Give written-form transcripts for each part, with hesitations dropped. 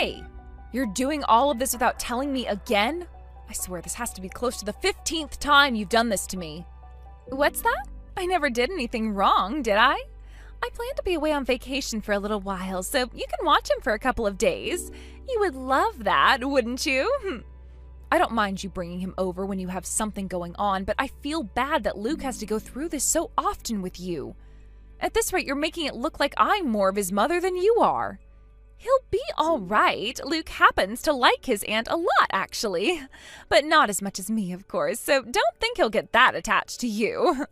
Hey, you're doing all of this without telling me again? I swear this has to be close to the 15th time you've done this to me. What's that? I never did anything wrong, did I? I plan to be away on vacation for a little while, so you can watch him for a couple of days. You would love that, wouldn't you? I don't mind you bringing him over when you have something going on, but I feel bad that Luke has to go through this so often with you. At this rate, you're making it look like I'm more of his mother than you are. He'll be all right. Luke happens to like his aunt a lot, actually. But not as much as me, of course, so don't think he'll get that attached to you.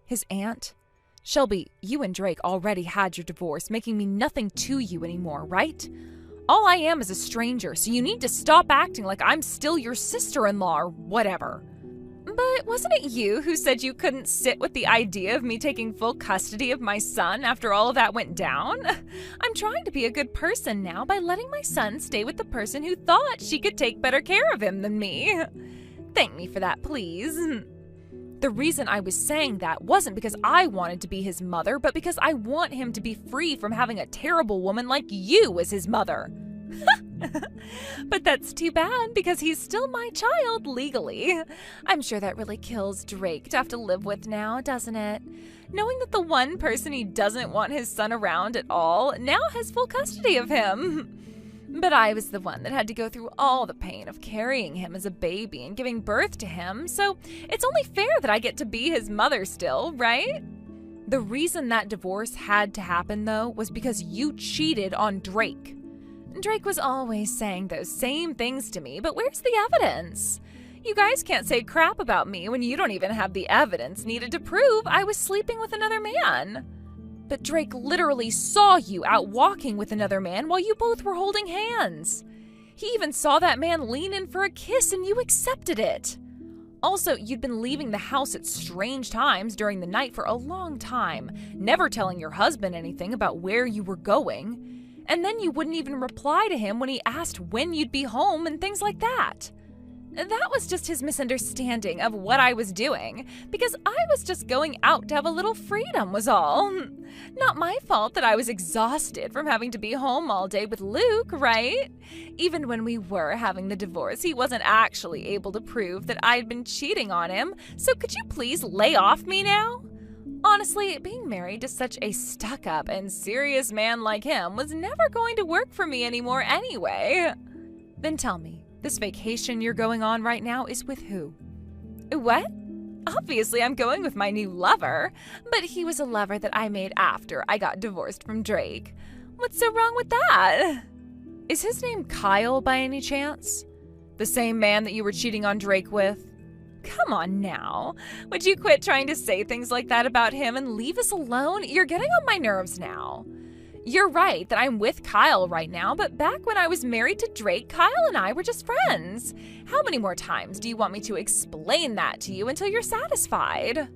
His aunt? Shelby, you and Drake already had your divorce, making me nothing to you anymore, right? All I am is a stranger, so you need to stop acting like I'm still your sister-in-law or whatever. But wasn't it you who said you couldn't sit with the idea of me taking full custody of my son after all of that went down? I'm trying to be a good person now by letting my son stay with the person who thought she could take better care of him than me. Thank me for that, please. The reason I was saying that wasn't because I wanted to be his mother, but because I want him to be free from having a terrible woman like you as his mother. But that's too bad, because he's still my child legally. I'm sure that really kills Drake to have to live with now, doesn't it? Knowing that the one person he doesn't want his son around at all now has full custody of him. But I was the one that had to go through all the pain of carrying him as a baby and giving birth to him, so it's only fair that I get to be his mother still, right? The reason that divorce had to happen, though, was because you cheated on Drake. Drake was always saying those same things to me, but where's the evidence? You guys can't say crap about me when you don't even have the evidence needed to prove I was sleeping with another man. But Drake literally saw you out walking with another man while you both were holding hands. He even saw that man lean in for a kiss and you accepted it. Also, you'd been leaving the house at strange times during the night for a long time, never telling your husband anything about where you were going. And then you wouldn't even reply to him when he asked when you'd be home and things like that. That was just his misunderstanding of what I was doing, because I was just going out to have a little freedom was all. Not my fault that I was exhausted from having to be home all day with Luke, right? Even when we were having the divorce, he wasn't actually able to prove that I'd been cheating on him, so could you please lay off me now? Honestly, being married to such a stuck-up and serious man like him was never going to work for me anymore anyway. Then tell me, this vacation you're going on right now is with who? What? Obviously, I'm going with my new lover, but he was a lover that I made after I got divorced from Drake. What's so wrong with that? Is his name Kyle by any chance? The same man that you were cheating on Drake with? Come on now. Would you quit trying to say things like that about him and leave us alone? You're getting on my nerves now. You're right that I'm with Kyle right now, but back when I was married to Drake, Kyle and I were just friends. How many more times do you want me to explain that to you until you're satisfied?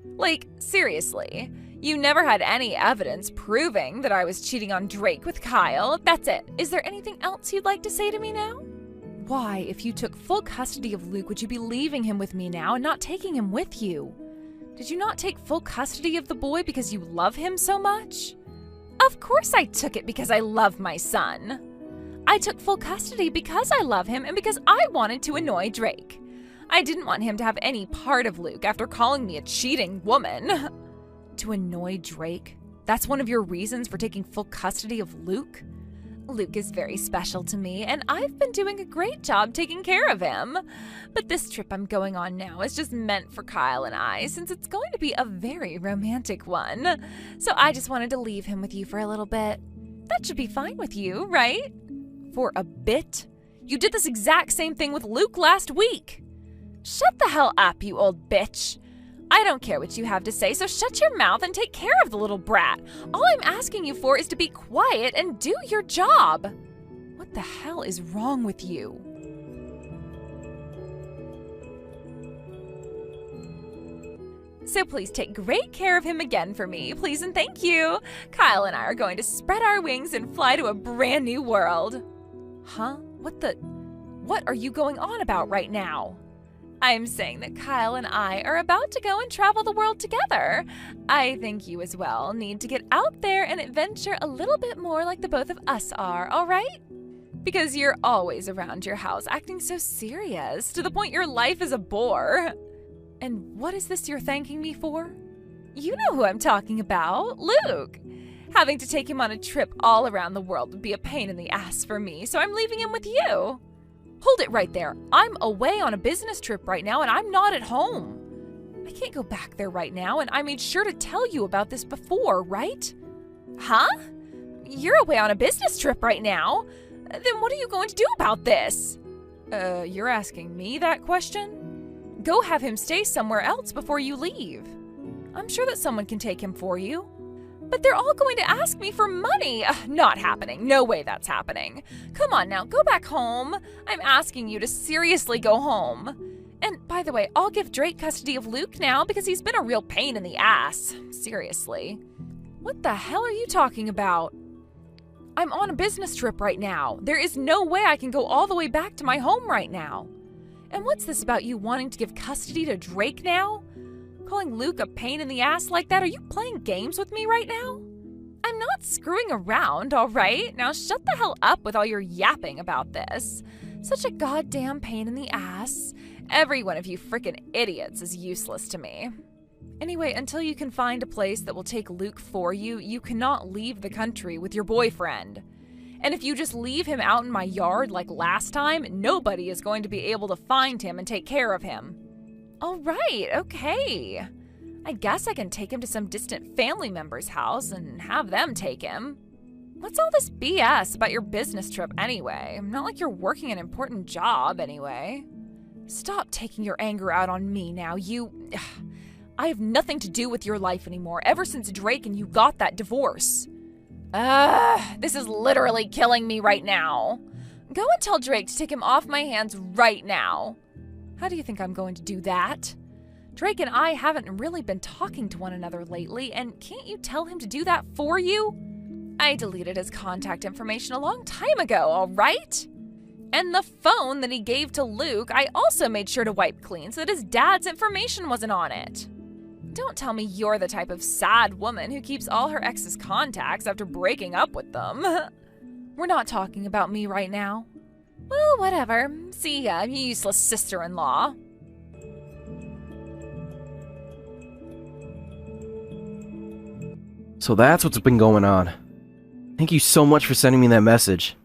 Like, seriously, you never had any evidence proving that I was cheating on Drake with Kyle. That's it. Is there anything else you'd like to say to me now? Why, if you took full custody of Luke, would you be leaving him with me now and not taking him with you? Did you not take full custody of the boy because you love him so much? Of course I took it because I love my son. I took full custody because I love him and because I wanted to annoy Drake. I didn't want him to have any part of Luke after calling me a cheating woman. To annoy Drake? That's one of your reasons for taking full custody of Luke? Luke is very special to me, and I've been doing a great job taking care of him. But this trip I'm going on now is just meant for Kyle and I, since it's going to be a very romantic one. So I just wanted to leave him with you for a little bit. That should be fine with you, right? For a bit? You did this exact same thing with Luke last week. Shut the hell up, you old bitch. I don't care what you have to say, so shut your mouth and take care of the little brat. All I'm asking you for is to be quiet and do your job. What the hell is wrong with you? So please take great care of him again for me, please and thank you. Kyle and I are going to spread our wings and fly to a brand new world. Huh? What are you going on about right now? I'm saying that Kyle and I are about to go and travel the world together. I think you as well need to get out there and adventure a little bit more like the both of us are, all right? Because you're always around your house acting so serious, to the point your life is a bore. And what is this you're thanking me for? You know who I'm talking about, Luke. Having to take him on a trip all around the world would be a pain in the ass for me, so I'm leaving him with you. Hold it right there. I'm away on a business trip right now and I'm not at home. I can't go back there right now, and I made sure to tell you about this before, right? Huh? You're away on a business trip right now? Then what are you going to do about this? You're asking me that question? Go have him stay somewhere else before you leave. I'm sure that someone can take him for you. But they're all going to ask me for money. Not happening. No way that's happening. Come on now, go back home. I'm asking you to seriously go home. And by the way, I'll give Drake custody of Luke now because he's been a real pain in the ass. Seriously. What the hell are you talking about? I'm on a business trip right now. There is no way I can go all the way back to my home right now. And what's this about you wanting to give custody to Drake now? Calling Luke a pain in the ass like that? Are you playing games with me right now? I'm not screwing around, all right? Now shut the hell up with all your yapping about this. Such a goddamn pain in the ass. Every one of you frickin' idiots is useless to me. Anyway, until you can find a place that will take Luke for you, you cannot leave the country with your boyfriend. And if you just leave him out in my yard like last time, nobody is going to be able to find him and take care of him. All right, okay. I guess I can take him to some distant family member's house and have them take him. What's all this BS about your business trip anyway? Not like you're working an important job anyway. Stop taking your anger out on me now, I have nothing to do with your life anymore ever since Drake and you got that divorce. This is literally killing me right now. Go and tell Drake to take him off my hands right now. How do you think I'm going to do that? Drake and I haven't really been talking to one another lately, and can't you tell him to do that for you? I deleted his contact information a long time ago, all right? And the phone that he gave to Luke, I also made sure to wipe clean so that his dad's information wasn't on it. Don't tell me you're the type of sad woman who keeps all her ex's contacts after breaking up with them. We're not talking about me right now. Well, whatever. See ya, you useless sister-in-law. So that's what's been going on. Thank you so much for sending me that message.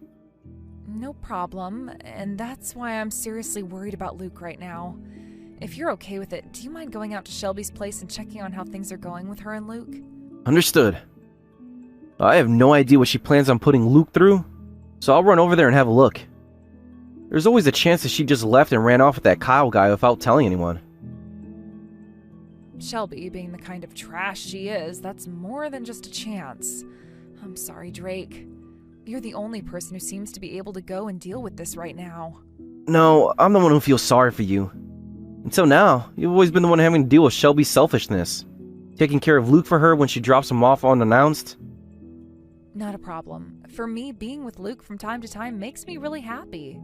No problem, and that's why I'm seriously worried about Luke right now. If you're okay with it, do you mind going out to Shelby's place and checking on how things are going with her and Luke? Understood. I have no idea what she plans on putting Luke through, so I'll run over there and have a look. There's always a chance that she just left and ran off with that Kyle guy without telling anyone. Shelby, being the kind of trash she is, that's more than just a chance. I'm sorry, Drake. You're the only person who seems to be able to go and deal with this right now. No, I'm the one who feels sorry for you. Until now, you've always been the one having to deal with Shelby's selfishness. Taking care of Luke for her when she drops him off unannounced. Not a problem. For me, being with Luke from time to time makes me really happy.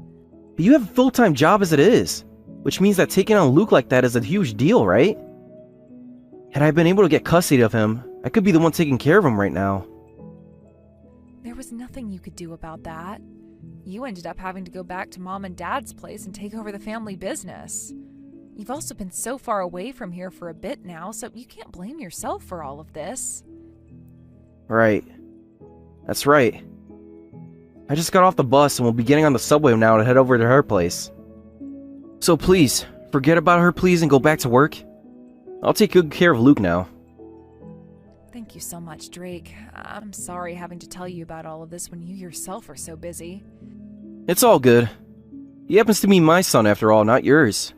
But you have a full-time job as it is, which means that taking on Luke like that is a huge deal, right? Had I been able to get custody of him, I could be the one taking care of him right now. There was nothing you could do about that. You ended up having to go back to Mom and Dad's place and take over the family business. You've also been so far away from here for a bit now, so you can't blame yourself for all of this. Right. That's right. I just got off the bus and will be getting on the subway now to head over to her place. So please, forget about her please and go back to work. I'll take good care of Luke now. Thank you so much, Drake. I'm sorry having to tell you about all of this when you yourself are so busy. It's all good. He happens to be my son after all, not yours.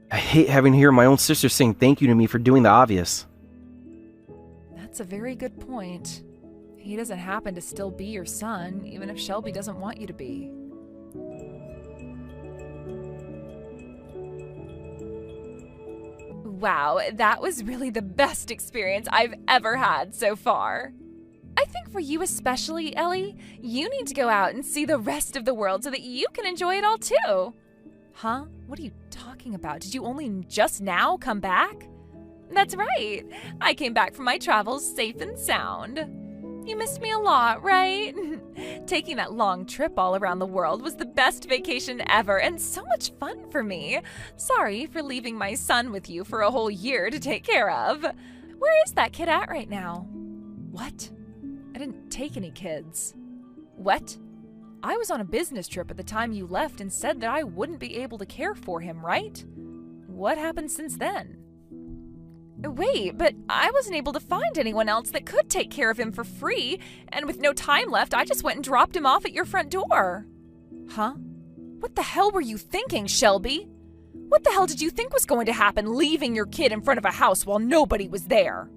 I hate having to hear my own sister saying thank you to me for doing the obvious. That's a very good point. He doesn't happen to still be your son, even if Shelby doesn't want you to be. Wow, that was really the best experience I've ever had so far. I think for you especially, Ellie, you need to go out and see the rest of the world so that you can enjoy it all too. Huh? What are you talking about? Did you only just now come back? That's right. I came back from my travels safe and sound. You missed me a lot, right? Taking that long trip all around the world was the best vacation ever and so much fun for me. Sorry for leaving my son with you for a whole year to take care of. Where is that kid at right now? What? I didn't take any kids. What? I was on a business trip at the time you left and said that I wouldn't be able to care for him, right? What happened since then? Wait, but I wasn't able to find anyone else that could take care of him for free, and with no time left, I just went and dropped him off at your front door. Huh? What the hell were you thinking, Shelby? What the hell did you think was going to happen, leaving your kid in front of a house while nobody was there?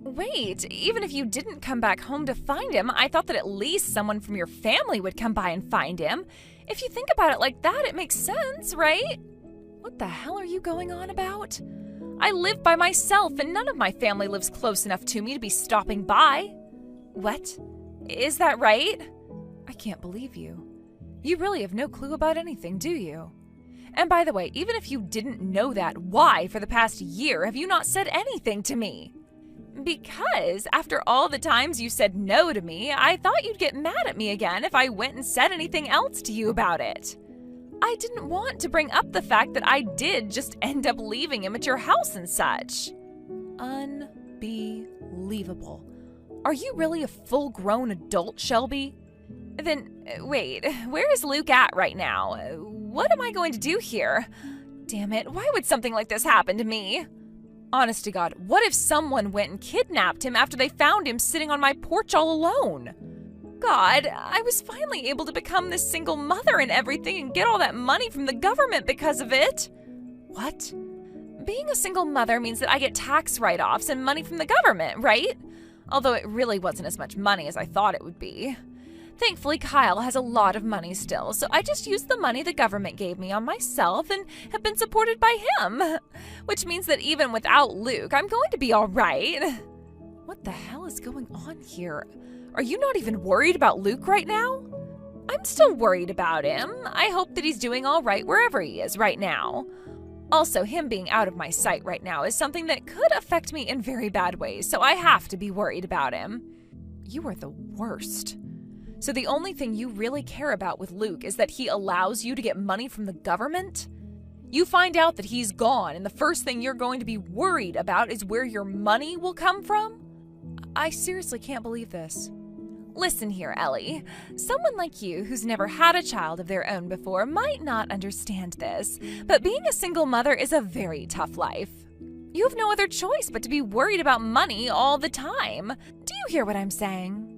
Wait, even if you didn't come back home to find him, I thought that at least someone from your family would come by and find him. If you think about it like that, it makes sense, right? What the hell are you going on about? I live by myself, and none of my family lives close enough to me to be stopping by. What? Is that right? I can't believe you. You really have no clue about anything, do you? And by the way, even if you didn't know that, why, for the past year, have you not said anything to me? Because after all the times you said no to me, I thought you'd get mad at me again if I went and said anything else to you about it. I didn't want to bring up the fact that I did just end up leaving him at your house and such. Unbelievable. Are you really a full-grown adult, Shelby? Then, wait, where is Luke at right now? What am I going to do here? Damn it, why would something like this happen to me? Honest to God, what if someone went and kidnapped him after they found him sitting on my porch all alone? God, I was finally able to become this single mother and everything and get all that money from the government because of it. What? Being a single mother means that I get tax write-offs and money from the government, right? Although it really wasn't as much money as I thought it would be. Thankfully, Kyle has a lot of money still, so I just used the money the government gave me on myself and have been supported by him. Which means that even without Luke, I'm going to be all right. What the hell is going on here? Are you not even worried about Luke right now? I'm still worried about him. I hope that he's doing all right wherever he is right now. Also, him being out of my sight right now is something that could affect me in very bad ways, so I have to be worried about him. You are the worst. So the only thing you really care about with Luke is that he allows you to get money from the government? You find out that he's gone, and the first thing you're going to be worried about is where your money will come from? I seriously can't believe this. Listen here, Ellie. Someone like you who's never had a child of their own before might not understand this, but being a single mother is a very tough life. You have no other choice but to be worried about money all the time. Do you hear what I'm saying?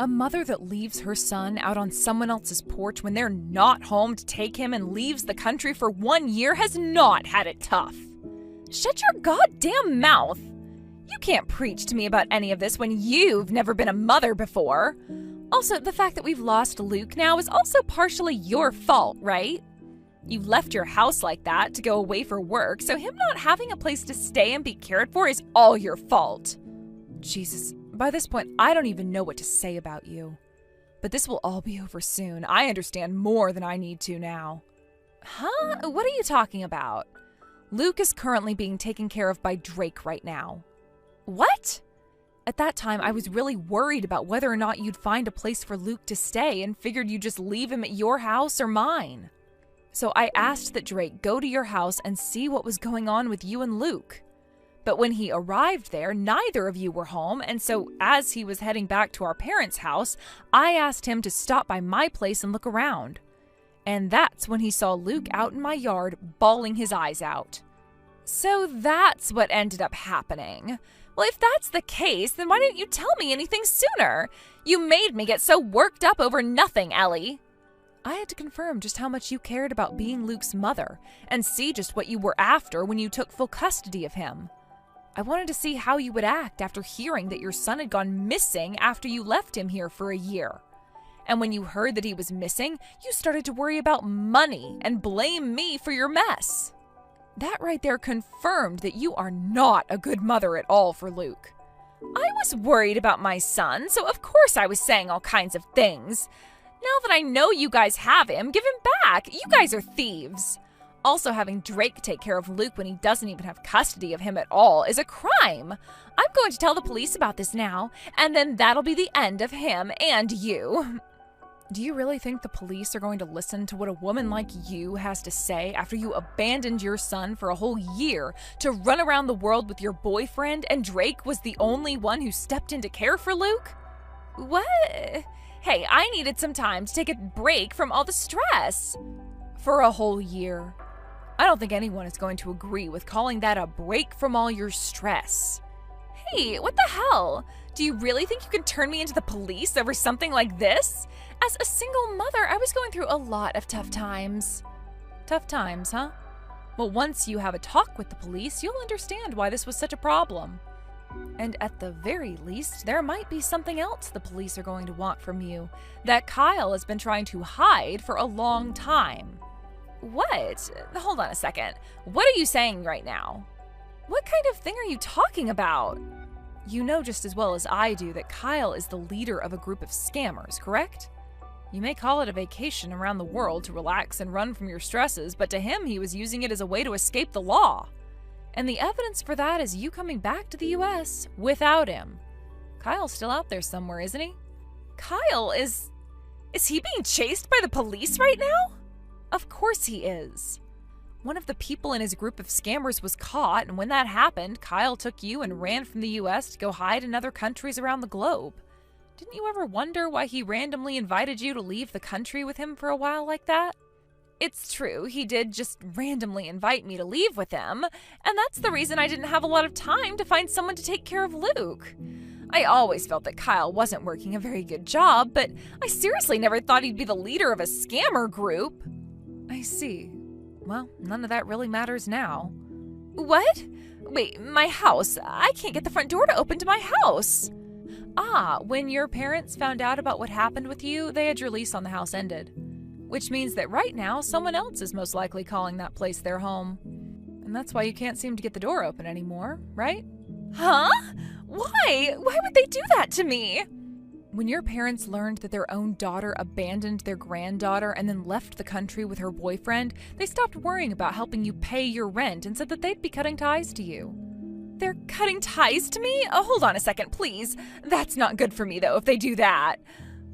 A mother that leaves her son out on someone else's porch when they're not home to take him and leaves the country for 1 year has not had it tough. Shut your goddamn mouth. You can't preach to me about any of this when you've never been a mother before. Also, the fact that we've lost Luke now is also partially your fault, right? You left your house like that to go away for work, so him not having a place to stay and be cared for is all your fault. Jesus, by this point, I don't even know what to say about you. But this will all be over soon. I understand more than I need to now. Huh? What are you talking about? Luke is currently being taken care of by Drake right now. What? At that time, I was really worried about whether or not you'd find a place for Luke to stay and figured you'd just leave him at your house or mine. So I asked that Drake go to your house and see what was going on with you and Luke. But when he arrived there, neither of you were home, and so as he was heading back to our parents' house, I asked him to stop by my place and look around. And that's when he saw Luke out in my yard, bawling his eyes out. So that's what ended up happening. Well, if that's the case, then why didn't you tell me anything sooner? You made me get so worked up over nothing, Ellie. I had to confirm just how much you cared about being Luke's mother, and see just what you were after when you took full custody of him. I wanted to see how you would act after hearing that your son had gone missing after you left him here for a year. And when you heard that he was missing, you started to worry about money and blame me for your mess. That right there confirmed that you are not a good mother at all for Luke. I was worried about my son, so of course I was saying all kinds of things. Now that I know you guys have him, give him back. You guys are thieves. Also, having Drake take care of Luke when he doesn't even have custody of him at all is a crime. I'm going to tell the police about this now, and then that'll be the end of him and you. Do you really think the police are going to listen to what a woman like you has to say after you abandoned your son for a whole year to run around the world with your boyfriend and Drake was the only one who stepped in to care for Luke? What? Hey, I needed some time to take a break from all the stress. For a whole year. I don't think anyone is going to agree with calling that a break from all your stress. Hey, what the hell? Do you really think you can turn me into the police over something like this? As a single mother, I was going through a lot of tough times. Tough times, huh? Well, once you have a talk with the police, you'll understand why this was such a problem. And at the very least, there might be something else the police are going to want from you that Kyle has been trying to hide for a long time. What? Hold on a second. What are you saying right now? What kind of thing are you talking about? You know just as well as I do that Kyle is the leader of a group of scammers, correct? You may call it a vacation around the world to relax and run from your stresses, but to him he was using it as a way to escape the law. And the evidence for that is you coming back to the US without him. Kyle's still out there somewhere, isn't he? Kyle is he being chased by the police right now? Of course he is. One of the people in his group of scammers was caught, and when that happened, Kyle took you and ran from the US to go hide in other countries around the globe. Didn't you ever wonder why he randomly invited you to leave the country with him for a while like that? It's true, he did just randomly invite me to leave with him, and that's the reason I didn't have a lot of time to find someone to take care of Luke. I always felt that Kyle wasn't working a very good job, but I seriously never thought he'd be the leader of a scammer group. I see. Well, none of that really matters now. What? Wait, my house. I can't get the front door to open to my house. Ah, when your parents found out about what happened with you, they had your lease on the house ended. Which means that right now, someone else is most likely calling that place their home. And that's why you can't seem to get the door open anymore, right? Huh? Why? Why would they do that to me? When your parents learned that their own daughter abandoned their granddaughter and then left the country with her boyfriend, they stopped worrying about helping you pay your rent and said that they'd be cutting ties to you. They're cutting ties to me? Oh, hold on a second, please. That's not good for me, though, if they do that.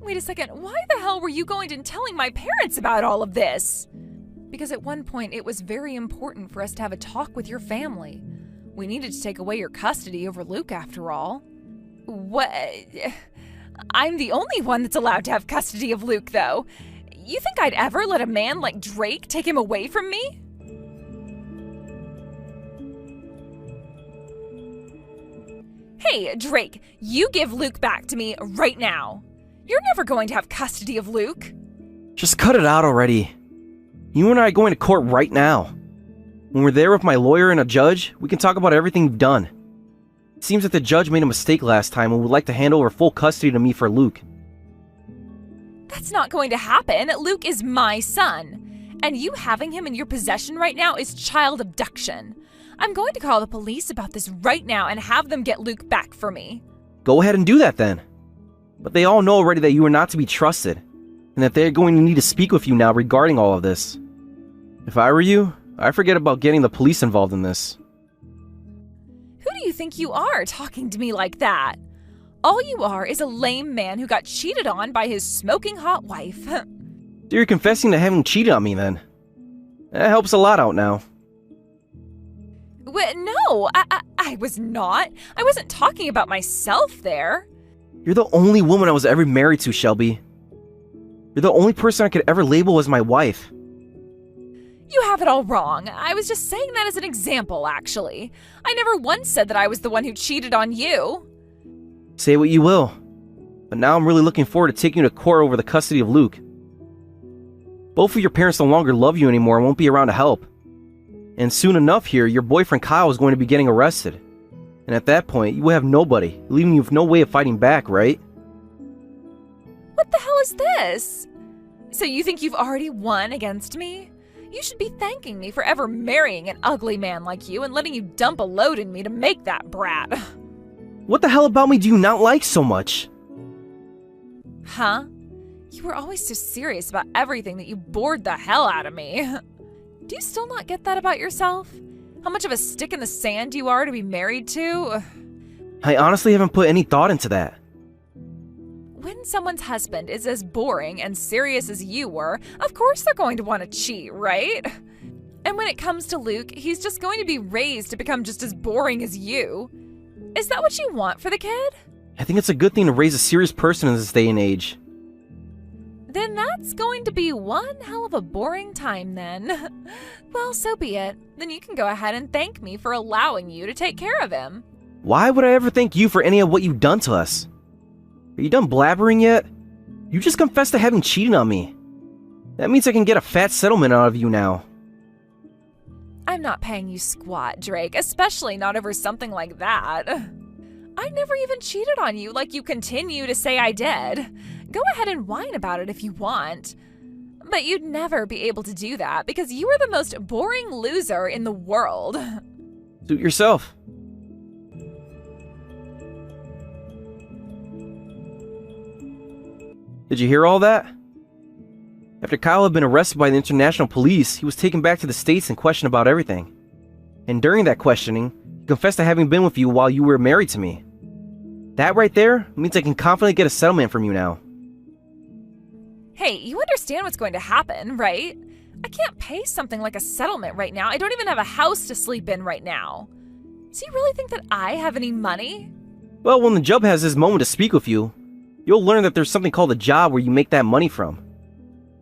Wait a second, why the hell were you going and telling my parents about all of this? Because at one point, it was very important for us to have a talk with your family. We needed to take away your custody over Luke, after all. What? I'm the only one that's allowed to have custody of Luke, though. You think I'd ever let a man like Drake take him away from me? Hey, Drake, you give Luke back to me right now. You're never going to have custody of Luke. Just cut it out already. You and I are going to court right now. When we're there with my lawyer and a judge, we can talk about everything you've done. It seems that the judge made a mistake last time and would like to hand over full custody to me for Luke. That's not going to happen. Luke is my son. And you having him in your possession right now is child abduction. I'm going to call the police about this right now and have them get Luke back for me. Go ahead and do that then. But they all know already that you are not to be trusted, and that they're going to need to speak with you now regarding all of this. If I were you, I'd forget about getting the police involved in this. Who do you think you are talking to me like that? All you are is a lame man who got cheated on by his smoking hot wife. So you're confessing to having cheated on me then? That helps a lot out now. No, I was not. I wasn't talking about myself there. You're the only woman I was ever married to, Shelby. You're the only person I could ever label as my wife. You have it all wrong. I was just saying that as an example, actually. I never once said that I was the one who cheated on you. Say what you will, but now I'm really looking forward to taking you to court over the custody of Luke. Both of your parents no longer love you anymore and won't be around to help. And soon enough here, your boyfriend Kyle is going to be getting arrested. And at that point, you will have nobody, leaving you with no way of fighting back, right? What the hell is this? So you think you've already won against me? You should be thanking me for ever marrying an ugly man like you and letting you dump a load in me to make that brat. What the hell about me do you not like so much? Huh? You were always so serious about everything that you bored the hell out of me. Do you still not get that about yourself? How much of a stick in the sand you are to be married to? I honestly haven't put any thought into that. When someone's husband is as boring and serious as you were, of course they're going to want to cheat, right? And when it comes to Luke, he's just going to be raised to become just as boring as you. Is that what you want for the kid? I think it's a good thing to raise a serious person in this day and age. Then that's going to be one hell of a boring time then. Well, so be it. Then you can go ahead and thank me for allowing you to take care of him. Why would I ever thank you for any of what you've done to us? Are you done blabbering yet? You just confessed to having cheated on me. That means I can get a fat settlement out of you now. I'm not paying you squat, Drake, especially not over something like that. I never even cheated on you like you continue to say I did. Go ahead and whine about it if you want. But you'd never be able to do that because you are the most boring loser in the world. Suit yourself. Did you hear all that? After Kyle had been arrested by the international police, he was taken back to the States and questioned about everything. And during that questioning, he confessed to having been with you while you were married to me. That right there means I can confidently get a settlement from you now. Hey, you understand what's going to happen, right? I can't pay something like a settlement right now. I don't even have a house to sleep in right now. Do you really think that I have any money? Well, when the judge has his moment to speak with you, you'll learn that there's something called a job where you make that money from.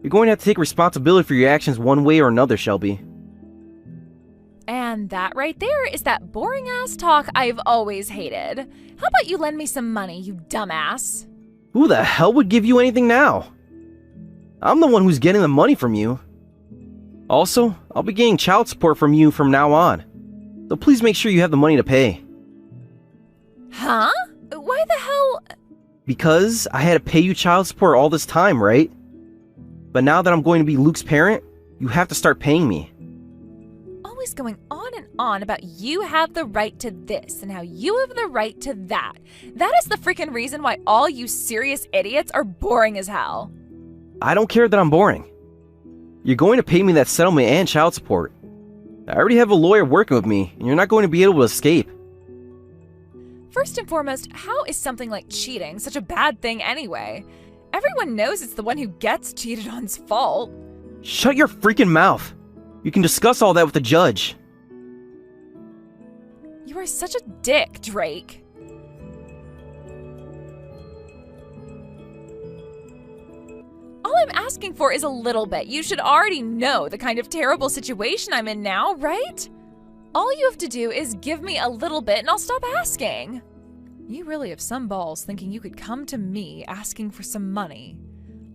You're going to have to take responsibility for your actions one way or another, Shelby. And that right there is that boring-ass talk I've always hated. How about you lend me some money, you dumbass? Who the hell would give you anything now? I'm the one who's getting the money from you. Also, I'll be getting child support from you from now on. So please make sure you have the money to pay. Huh? Why the hell? Because I had to pay you child support all this time, right? But now that I'm going to be Luke's parent, you have to start paying me. Always going on and on about you have the right to this and how you have the right to that. That is the freaking reason why all you serious idiots are boring as hell. I don't care that I'm boring. You're going to pay me that settlement and child support. I already have a lawyer working with me, and you're not going to be able to escape. First and foremost, how is something like cheating such a bad thing anyway? Everyone knows it's the one who gets cheated on's fault. Shut your freaking mouth. You can discuss all that with the judge. You are such a dick, Drake. All I'm asking for is a little bit. You should already know the kind of terrible situation I'm in now, right? All you have to do is give me a little bit and I'll stop asking. You really have some balls thinking you could come to me asking for some money.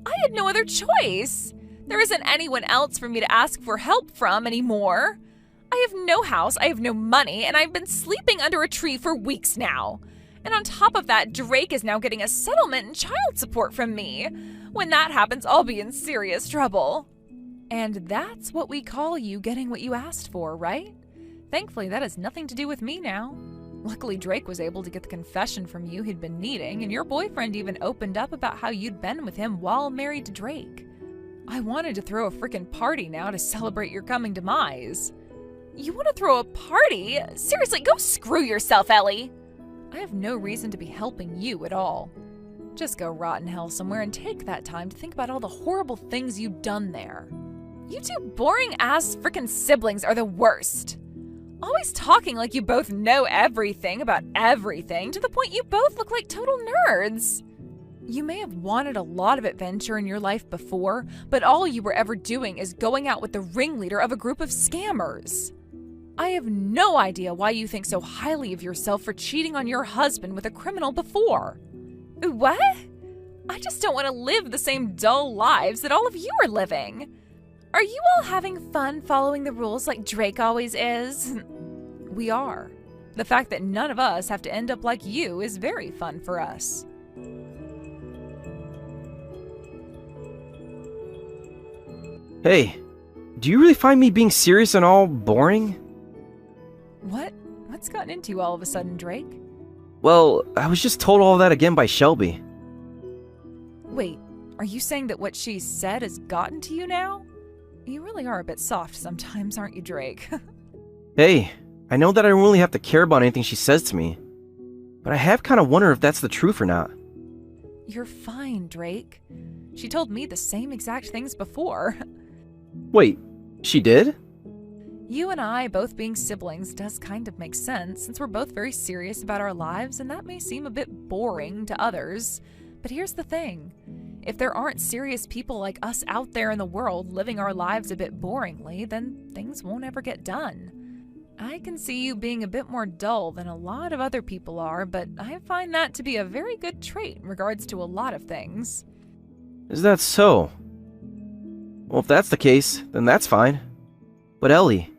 I had no other choice. There isn't anyone else for me to ask for help from anymore. I have no house, I have no money, and I've been sleeping under a tree for weeks now. And on top of that, Drake is now getting a settlement and child support from me. When that happens, I'll be in serious trouble. And that's what we call you getting what you asked for, right? Thankfully, that has nothing to do with me now. Luckily, Drake was able to get the confession from you he'd been needing, and your boyfriend even opened up about how you'd been with him while married to Drake. I wanted to throw a frickin' party now to celebrate your coming demise. You want to throw a party? Seriously, go screw yourself, Ellie! I have no reason to be helping you at all. Just go rot in hell somewhere and take that time to think about all the horrible things you've done there. You two boring-ass frickin' siblings are the worst. Always talking like you both know everything about everything to the point you both look like total nerds. You may have wanted a lot of adventure in your life before, but all you were ever doing is going out with the ringleader of a group of scammers. I have no idea why you think so highly of yourself for cheating on your husband with a criminal before. What? I just don't want to live the same dull lives that all of you are living. Are you all having fun following the rules like Drake always is? We are. The fact that none of us have to end up like you is very fun for us. Hey, do you really find me being serious and all boring? What's gotten into you all of a sudden, Drake? Well, I was just told all that again by Shelby. Wait, are you saying that what she said has gotten to you now? You really are a bit soft sometimes, aren't you, Drake? Hey, I know that I don't really have to care about anything she says to me, but I have kind of wondered if that's the truth or not. You're fine, Drake. She told me the same exact things before. Wait, she did? You and I both being siblings does kind of make sense, since we're both very serious about our lives, and that may seem a bit boring to others. But here's the thing. If there aren't serious people like us out there in the world living our lives a bit boringly, then things won't ever get done. I can see you being a bit more dull than a lot of other people are, but I find that to be a very good trait in regards to a lot of things. Is that so? Well, if that's the case, then that's fine. But Ellie,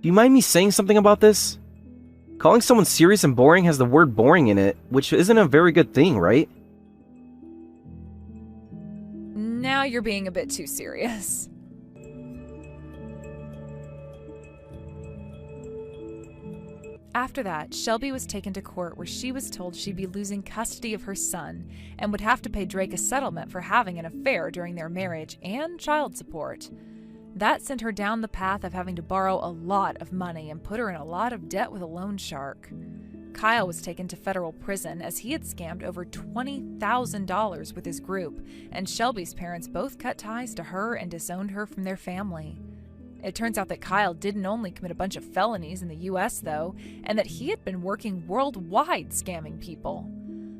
do you mind me saying something about this? Calling someone serious and boring has the word boring in it, which isn't a very good thing, right? Now you're being a bit too serious. After that, Shelby was taken to court where she was told she'd be losing custody of her son and would have to pay Drake a settlement for having an affair during their marriage and child support. That sent her down the path of having to borrow a lot of money and put her in a lot of debt with a loan shark. Kyle was taken to federal prison as he had scammed over $20,000 with his group, and Shelby's parents both cut ties to her and disowned her from their family. It turns out that Kyle didn't only commit a bunch of felonies in the US, though, and that he had been working worldwide scamming people.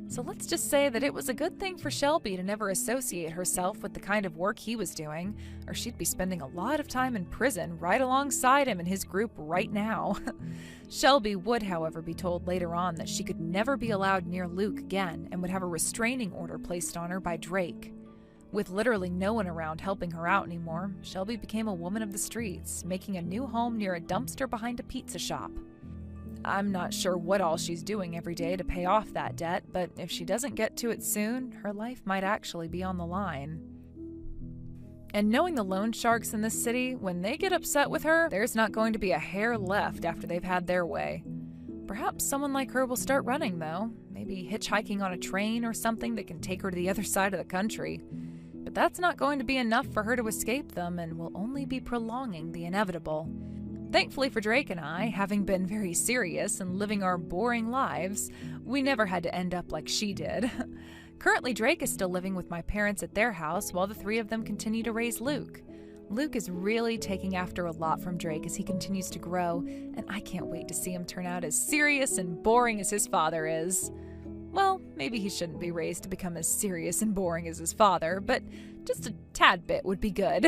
So let's just say that it was a good thing for Shelby to never associate herself with the kind of work he was doing, or she'd be spending a lot of time in prison right alongside him and his group right now. Shelby would, however, be told later on that she could never be allowed near Luke again and would have a restraining order placed on her by Drake. With literally no one around helping her out anymore, Shelby became a woman of the streets, making a new home near a dumpster behind a pizza shop. I'm not sure what all she's doing every day to pay off that debt, but if she doesn't get to it soon, her life might actually be on the line. And knowing the loan sharks in this city, when they get upset with her, there's not going to be a hair left after they've had their way. Perhaps someone like her will start running, though. Maybe hitchhiking on a train or something that can take her to the other side of the country. But that's not going to be enough for her to escape them and will only be prolonging the inevitable. Thankfully for Drake and I, having been very serious and living our boring lives, we never had to end up like she did. Currently, Drake is still living with my parents at their house while the three of them continue to raise Luke. Luke is really taking after a lot from Drake as he continues to grow, and I can't wait to see him turn out as serious and boring as his father is. Well, maybe he shouldn't be raised to become as serious and boring as his father, but just a tad bit would be good.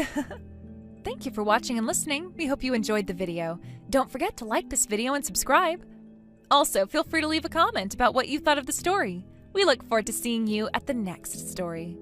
Thank you for watching and listening. We hope you enjoyed the video. Don't forget to like this video and subscribe. Also, feel free to leave a comment about what you thought of the story. We look forward to seeing you at the next story.